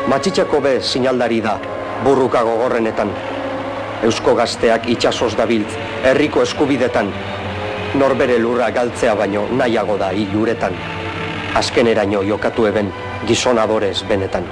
Matxitxako be sinaldari da, burruka gogorrenetan. Eusko gazteak itxasoz dabiltz, herriko eskubidetan. Norbere lurra galtzea baino nahiago da hiluretan. Azkeneraino jokatu eben, gizonadorez benetan.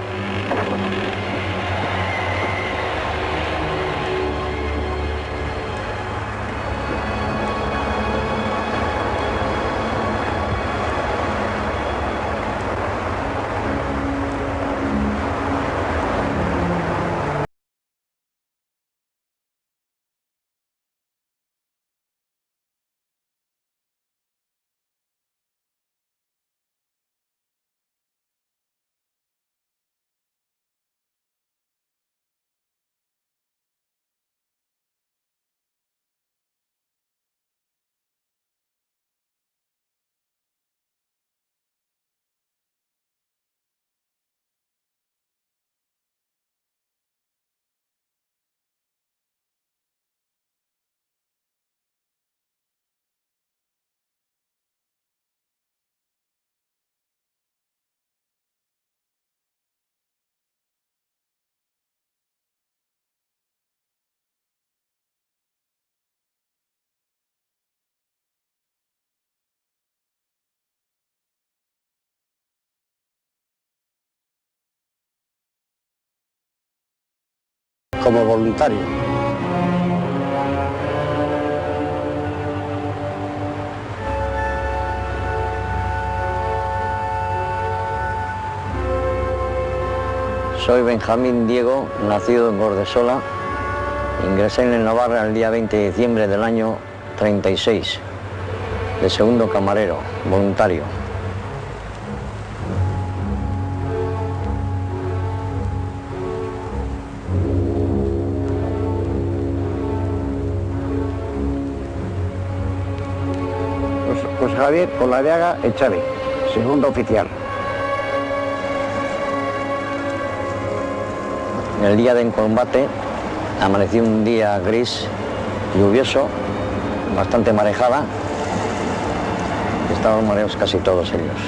Como voluntario. Soy Benjamín Diego, nacido en Bordesola. Ingresé en el Navarra el día 20 de diciembre del año 36, de segundo camarero, voluntario. José Javier Olaveaga Echave, segundo oficial. El día del combate amaneció un día gris, lluvioso, bastante marejada. Estaban mareados casi todos ellos.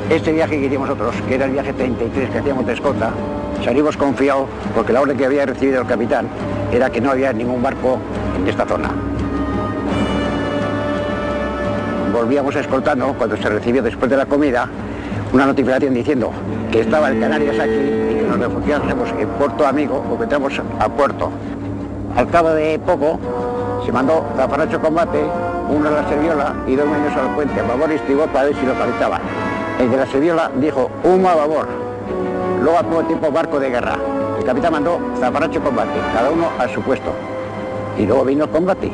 Este viaje que hicimos nosotros, que era el viaje 33 que hacíamos de escolta, salimos confiados porque la orden que había recibido el capitán era que no había ningún barco en esta zona. Volvíamos escoltando cuando se recibió después de la comida una notificación diciendo que estaba el Canarias aquí y que nos refugiásemos en Puerto Amigo o que entramos a puerto. Al cabo de poco se mandó zafarrancho combate, uno a la Serviola y 2 medios al puente, a babor y estribor para ver si localizaban. El de la Serviola dijo humo a babor, luego al poco tiempo barco de guerra. El capitán mandó zafarrancho combate, cada uno a su puesto. Y luego vino el combate.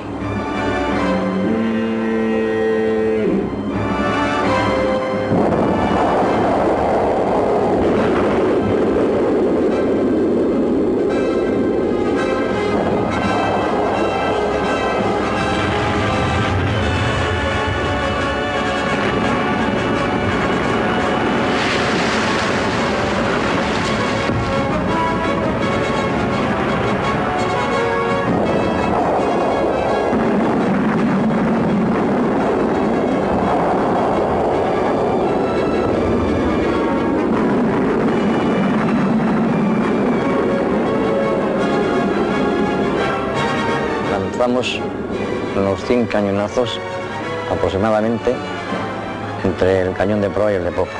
Los 100 cañonazos aproximadamente entre el cañón de proa y el de popa.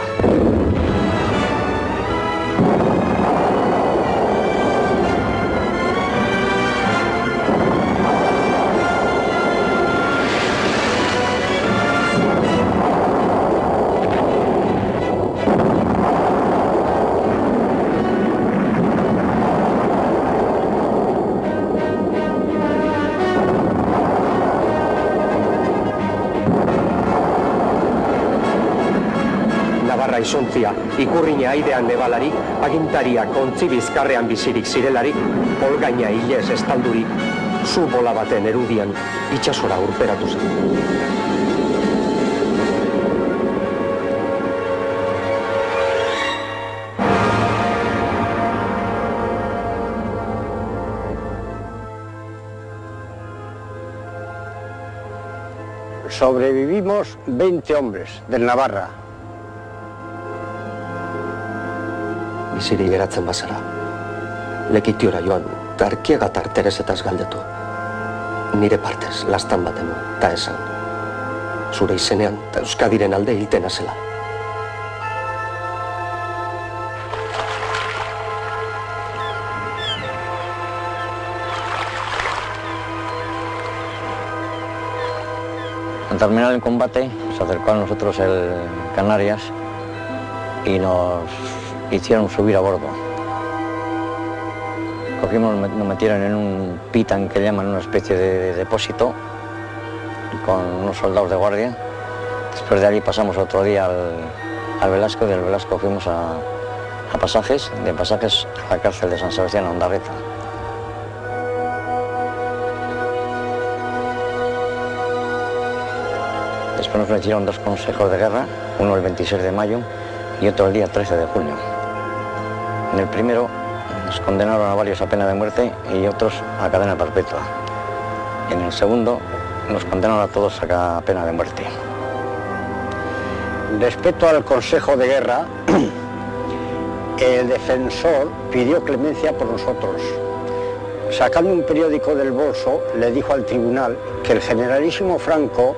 Izontzia, ikurrina aidean nebalari, agintariak ontzi bizkarrean bizirik zirelarik, olgaina hilez estaldurik, zu bola baten erudian, itxasora urperatu zen. Sobrevivimos 20 hombres del Navarra. Iziri geratzen bazara. Lekitiora joan, Arkiaga Teresetaz galdetu. Nire partez, lastan bat eman, ta esan. Zure izenean, eta Euskadiren alde hiltena zela. Al terminar el combate, se acercó a nosotros el Canarias y nos hicieron subir a bordo. Nos metieron en un pitan que llaman una especie de depósito con unos soldados de guardia. Después de allí pasamos otro día al Velasco, del Velasco fuimos a Pasajes, de Pasajes a la cárcel de San Sebastián, a Ondarreta. Después nos metieron 2 consejos de guerra, uno el 26 de mayo y otro el día 13 de junio. En el primero nos condenaron a varios a pena de muerte y otros a cadena perpetua. En el segundo nos condenaron a todos a pena de muerte. Respecto al Consejo de Guerra, el defensor pidió clemencia por nosotros. Sacando un periódico del bolso, le dijo al tribunal que el generalísimo Franco,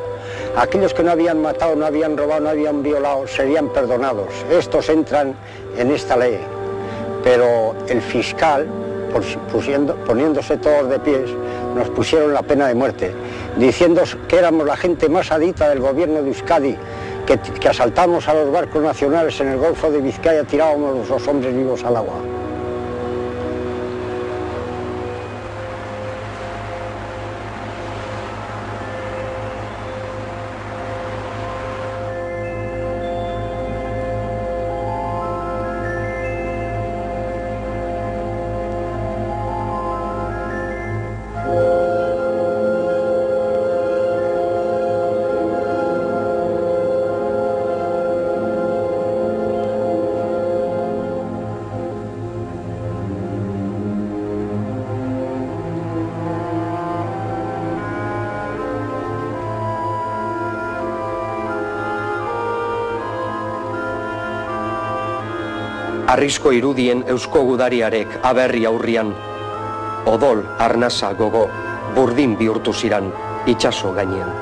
aquellos que no habían matado, no habían robado, no habían violado, serían perdonados. Estos entran en esta ley. Pero el fiscal, poniéndose todos de pies, nos pusieron la pena de muerte, diciendo que éramos la gente más adicta del gobierno de Euskadi, que asaltamos a los barcos nacionales en el Golfo de Vizcaya, tirábamos los hombres vivos al agua. Arrisko irudien eusko gudariarek aberri aurrian, odol, arnasa, gogo, burdin bihurtu ziran, itsaso gainean.